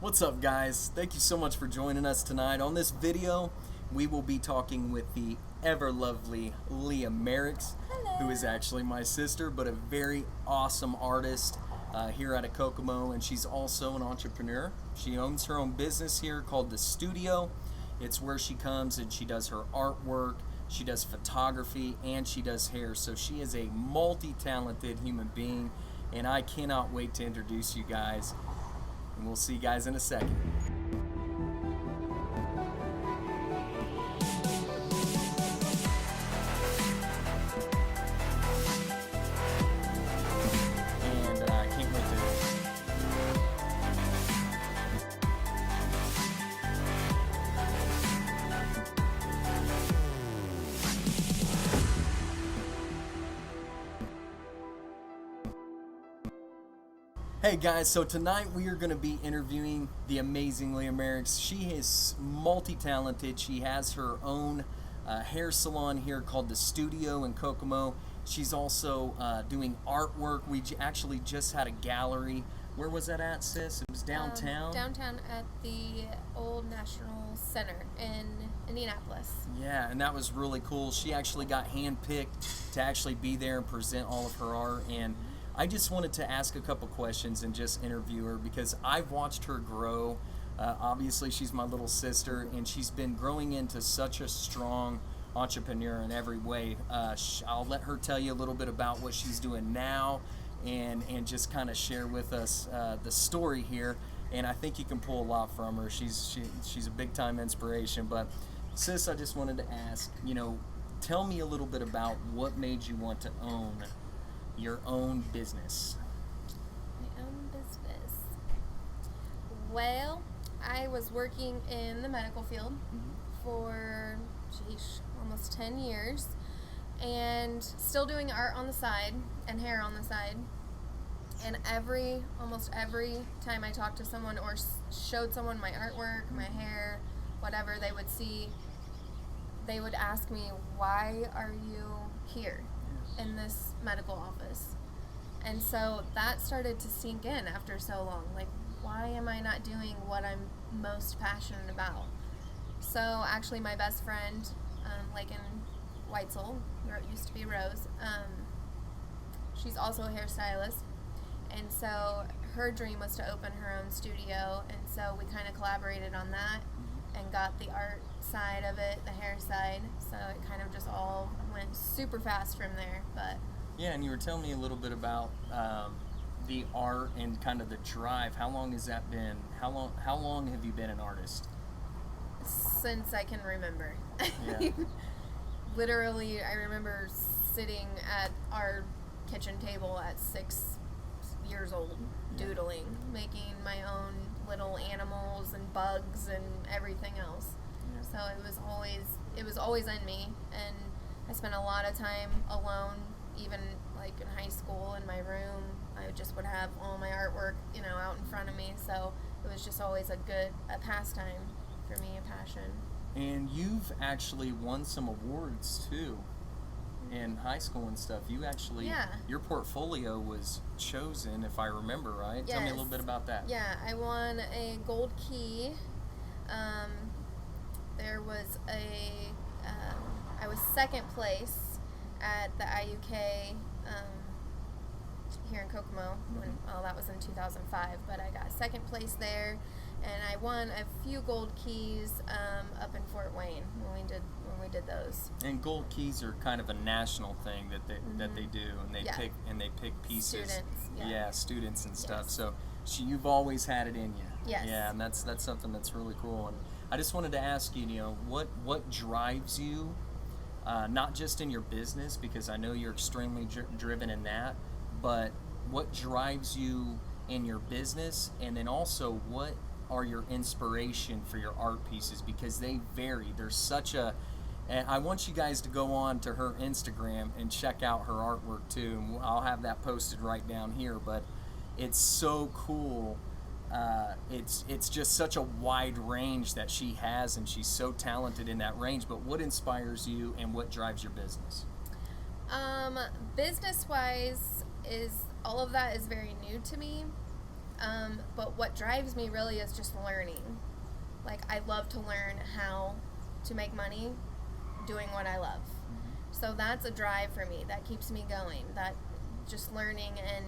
What's up, guys? Thank you so much for joining us tonight. On this video, we will be talking with the ever lovely Leah Merricks, who is actually my sister, but a very awesome artist here out of Kokomo, and she's also an entrepreneur. She owns her own business here called The Studio. It's where she comes and she does her artwork, she does photography, and she does hair. So she is a multi-talented human being, and I cannot wait to introduce you guys. And we'll see you guys in a second. And I can't wait to. Hey guys, so tonight we are going to be interviewing the amazing Leah Merricks. She is multi-talented. She has her own hair salon here called The Studio in Kokomo. She's also doing artwork. We actually just had a gallery. Where was that at, sis? It was downtown? Downtown at the Old National Center in Indianapolis. Yeah, and that was really cool. She actually got handpicked to actually be there and present all of her art, and I just wanted to ask a couple questions and just interview her because I've watched her grow. Obviously, she's my little sister, and she's been growing into such a strong entrepreneur in every way. I'll let her tell you a little bit about what she's doing now and just kind of share with us the story here. And I think you can pull a lot from her. She's a big-time inspiration. But, sis, I just wanted to ask, tell me a little bit about what made you want to own your own business. My own business. Well, I was working in the medical field for, almost 10 years, and still doing art on the side and hair on the side. And almost every time I talked to someone or showed someone my artwork, my hair, whatever they would see, they would ask me, "Why are you here in this medical office?" And so that started to sink in after so long. Like, why am I not doing what I'm most passionate about? So actually my best friend, like in Weitzel, where it used to be Rose, she's also a hairstylist. And so her dream was to open her own studio, and so we kind of collaborated on that and got the art side of it, the hair side, so it kind of just all went super fast from there. But yeah, and you were telling me a little bit about the art and kind of the drive. How long has that been? How long have you been an artist? since I can remember. Yeah. Literally, I remember sitting at our kitchen table at 6 years old, doodling, making my own little animals and bugs and everything else. Yeah. So it was always in me, and I spent a lot of time alone, even like in high school in my room. I just would have all my artwork, out in front of me. So it was just always a pastime for me, a passion. And you've actually won some awards too in high school and stuff. You actually, your portfolio was chosen, if I remember right. Yes. Tell me a little bit about that. Yeah, I won a gold key. There was I was second place at the IUK here in Kokomo. That was in 2005, but I got second place there, and I won a few gold keys up in Fort Wayne when we did those. And gold keys are kind of a national thing that they do, and they pick pieces. Students, students and stuff. Yes. So you've always had it in you. Yes. Yeah, and that's something that's really cool. And I just wanted to ask you, what drives you, not just in your business, because I know you're extremely driven in that, but what drives you in your business, and then also what are your inspiration for your art pieces, because they vary. There's such a, and I want you guys to go on to her Instagram and check out her artwork too, and I'll have that posted right down here, but it's so cool. It's just such a wide range that she has, and she's so talented in that range. But what inspires you and what drives your business? Business-wise, all of that is very new to me. But what drives me really is just learning. Like, I love to learn how to make money doing what I love. So that's a drive for me. That keeps me going. That just learning and,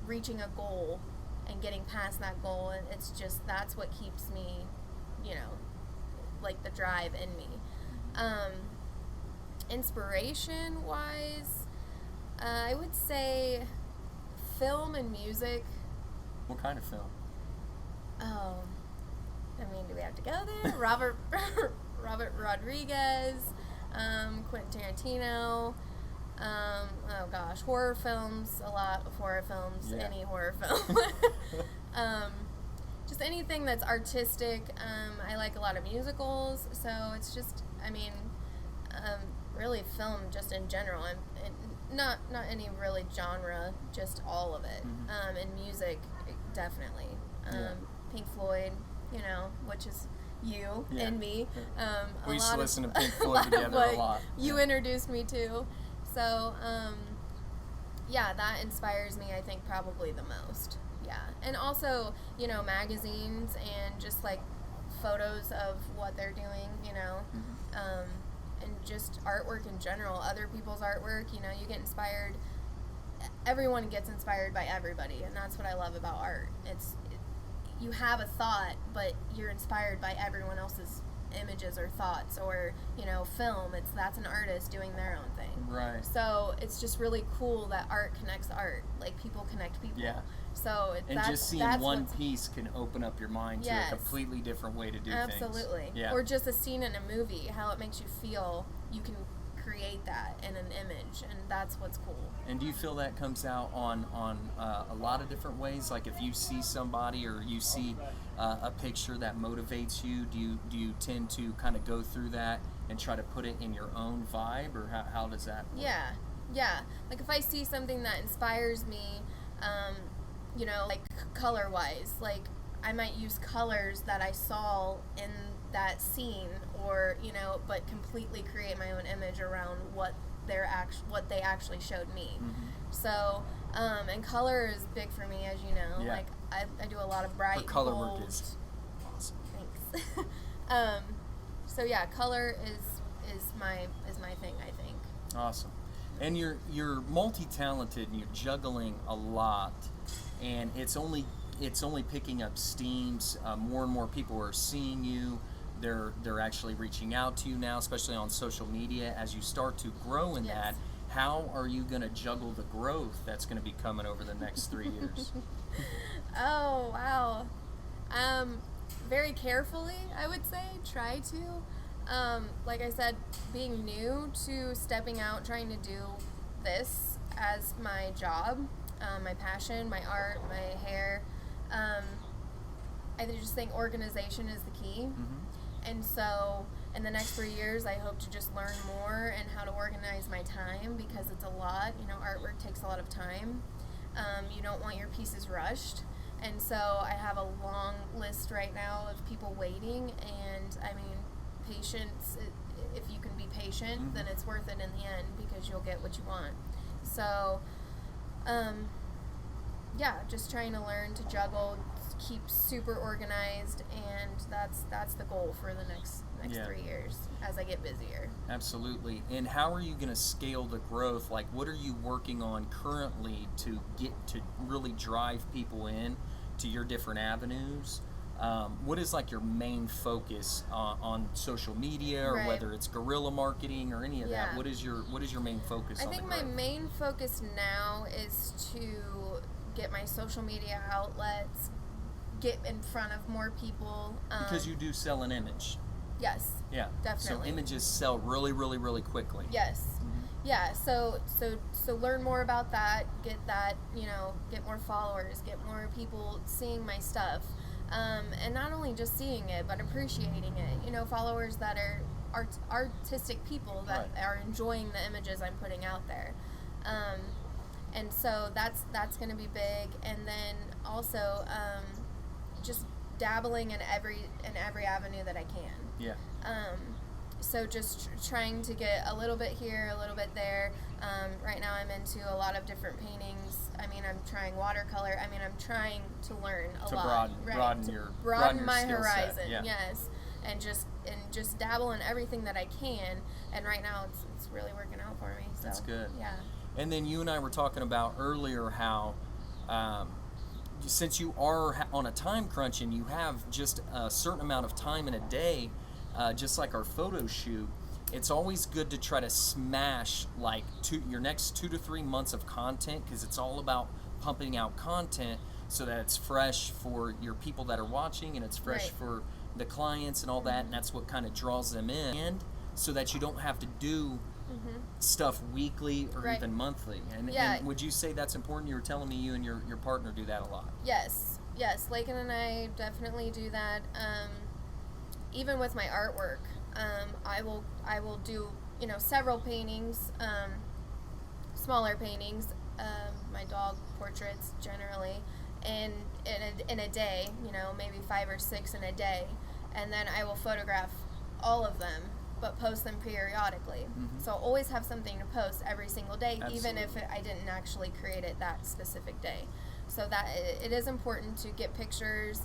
reaching a goal and getting past that goal. And it's just, that's what keeps me, like the drive in me. Inspiration wise, I would say film and music. What kind of film? Oh, do we have to go there? Robert Rodriguez, Quentin Tarantino. Oh gosh, horror films. A lot of horror films. Yeah. Any horror film. Just anything that's artistic. I like a lot of musicals, so it's just, really film just in general. And not any really genre, just all of it. And music, definitely. Pink Floyd, which is you and me. We used to listen to Pink Floyd together a lot. You introduced me to. So, that inspires me, I think, probably the most. Yeah. And also, magazines and just, like, photos of what they're doing, and just artwork in general, other people's artwork, you get inspired. Everyone gets inspired by everybody, and that's what I love about art. You have a thought, but you're inspired by everyone else's images or thoughts, or film. That's an artist doing their own thing. Right. So it's just really cool that art connects art. Like, people connect people. Yeah. So just seeing one piece can open up your mind to a completely different way to do things. Absolutely. Yeah. Or just a scene in a movie, how it makes you feel. You can create that in an image, and that's what's cool. And do you feel that comes out on a lot of different ways? Like, if you see somebody or you see a picture that motivates you, do you tend to kind of go through that and try to put it in your own vibe, or how does that work? Yeah. Like, if I see something that inspires me, like color wise, like I might use colors that I saw in that scene, or but completely create my own image around what they actually showed me. So, and color is big for me, as you know. Yeah. Like, I do a lot of bright color gold. work is awesome. Thanks. So yeah, color is my thing, I think. Awesome. And you're multi-talented, and you're juggling a lot, and it's only picking up steam. More and more people are seeing you. They're actually reaching out to you now, especially on social media. As you start to grow in that, how are you going to juggle the growth that's going to be coming over the next 3 years? Oh, wow. Very carefully, I would say. Try to. Like I said, being new to stepping out, trying to do this as my job, my passion, my art, my hair. I just think organization is the key. And so in the next 3 years, I hope to just learn more and how to organize my time, because it's a lot. Artwork takes a lot of time. You don't want your pieces rushed. And so I have a long list right now of people waiting, and patience, if you can be patient, then it's worth it in the end, because you'll get what you want. So, just trying to learn to juggle, keep super organized, and that's the goal for the next 3 years as I get busier. Absolutely. And how are you going to scale the growth? Like, what are you working on currently to get to really drive people in to your different avenues? What is like your main focus on social media, or whether it's guerrilla marketing or any of that? What is your main focus on? I think my main focus now is to get my social media outlets, get in front of more people. Because you do sell an image. Yes. Yeah. Definitely. So images sell really, really, really quickly. Yes. Yeah. So learn more about that. Get that. Get more followers. Get more people seeing my stuff. And not only just seeing it, but appreciating it. Followers that are artistic people that are enjoying the images I'm putting out there. And so that's going to be big. And then also just dabbling in every avenue that I can. Yeah. So just trying to get a little bit here, a little bit there. Right now I'm into a lot of different paintings. I mean, I'm trying watercolor. I mean, I'm trying to learn a To lot. broaden to your broaden my skill set, horizon. yeah. Yes, and just dabble in everything that I can. And right now it's really working out for me. So That's good. Yeah. And then you and I were talking about earlier how since you are on a time crunch and you have just a certain amount of time in a day, just like our photo shoot, it's always good to try to smash like your next 2 to 3 months of content, because it's all about pumping out content so that it's fresh for your people that are watching, and it's fresh Right. for the clients and all that, and that's what kind of draws them in, and so that you don't have to do stuff weekly or Right. even monthly. And, Yeah. and would you say that's important? You were telling me you and your partner do that a lot. Yes, Lakin and I definitely do that. Even with my artwork, I will do several paintings, smaller paintings, my dog portraits generally, and in a day, maybe 5 or 6 in a day, and then I will photograph all of them, but post them periodically. So I'll always have something to post every single day, even if I didn't actually create it that specific day. So that it is important to get pictures.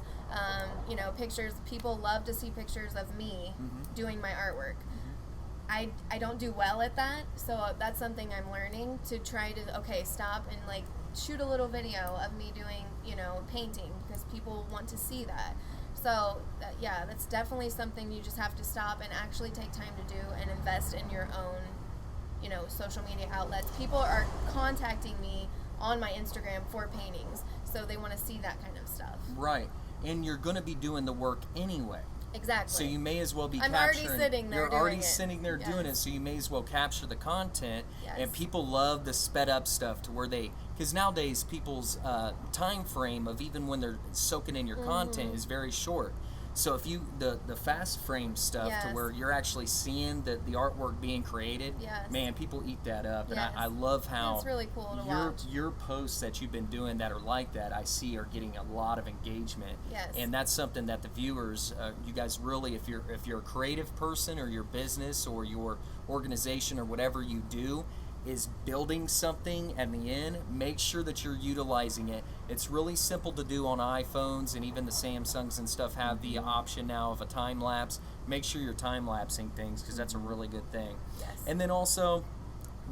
Pictures. People love to see pictures of me doing my artwork. I don't do well at that, so that's something I'm learning to try to stop and like shoot a little video of me doing painting, because people want to see that. So that's definitely something you just have to stop and actually take time to do and invest in your own social media outlets. People are contacting me on my Instagram for paintings, so they want to see that kind of stuff. Right. And you're going to be doing the work anyway. Exactly. So you may as well be I'm capturing. already sitting there You're doing already it. sitting there doing it, Yes. so you may as well capture the content. Yes. And people love the sped up stuff to where because nowadays people's time frame of even when they're soaking in your content is very short. So if you the fast frame stuff to Yes. where you're actually seeing the artwork being created, Yes. man, people eat that up. Yes. And I love how It's really cool to watch. your posts that you've been doing that are like that, I see are getting a lot of engagement. Yes. And that's something that the viewers, you guys really, if you're a creative person, or your business or your organization or whatever you do is building something at the end, make sure that you're utilizing it. It's really simple to do on iPhones, and even the Samsungs and stuff have the option now of a time lapse. Make sure you're time lapsing things, because that's a really good thing. Yes. And then also,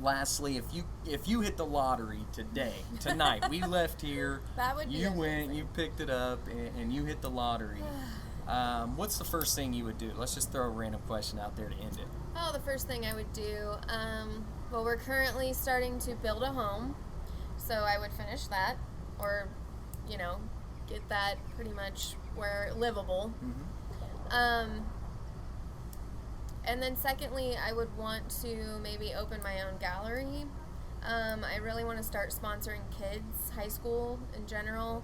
lastly, if you hit the lottery tonight, we left here, That would be you went, amazing. you picked it up, and you hit the lottery. What's the first thing you would do? Let's just throw a random question out there to end it. Oh, the first thing I would do, well, we're currently starting to build a home, so I would finish that, or, get that pretty much where livable. And then secondly, I would want to maybe open my own gallery. I really want to start sponsoring kids, high school in general,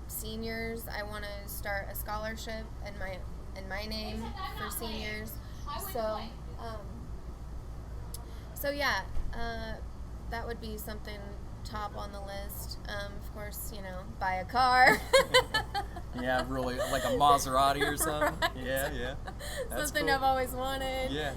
seniors. I want to start a scholarship in my name for seniors. That would be something top on the list. Of course, buy a car. Yeah, really, like a Maserati or something. Right. Yeah. That's Something cool. I've always wanted. Yeah.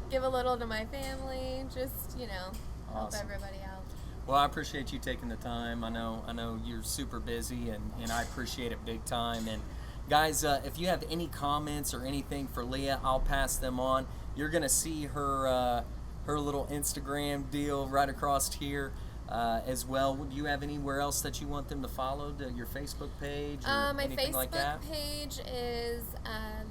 Give a little to my family. Just, help Awesome. everybody out. Well, I appreciate you taking the time. I know you're super busy, and I appreciate it big time. And guys, if you have any comments or anything for Leah, I'll pass them on. You're gonna see her little Instagram deal right across here as well. Do you have anywhere else that you want them to follow? Your Facebook page or My anything Facebook like that? page is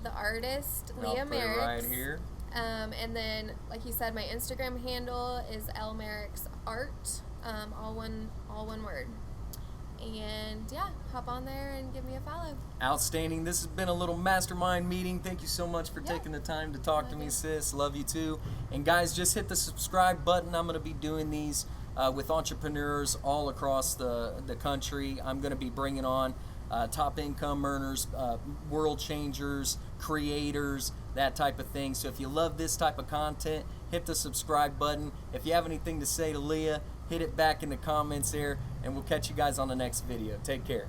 the artist I'll Leah put it Merricks. right here. And then, like you said, my Instagram handle is lmerricksart, all one word. And yeah, hop on there and give me a follow. Outstanding. This has been a little mastermind meeting. Thank you so much for Yeah. taking the time to talk to me, Okay. sis. Love you too. And guys, just hit the subscribe button. I'm going to be doing these with entrepreneurs all across the country. I'm going to be bringing on top income earners, world changers, creators, that type of thing. So if you love this type of content, hit the subscribe button. If you have anything to say to Leah, hit it back in the comments there, and we'll catch you guys on the next video. Take care.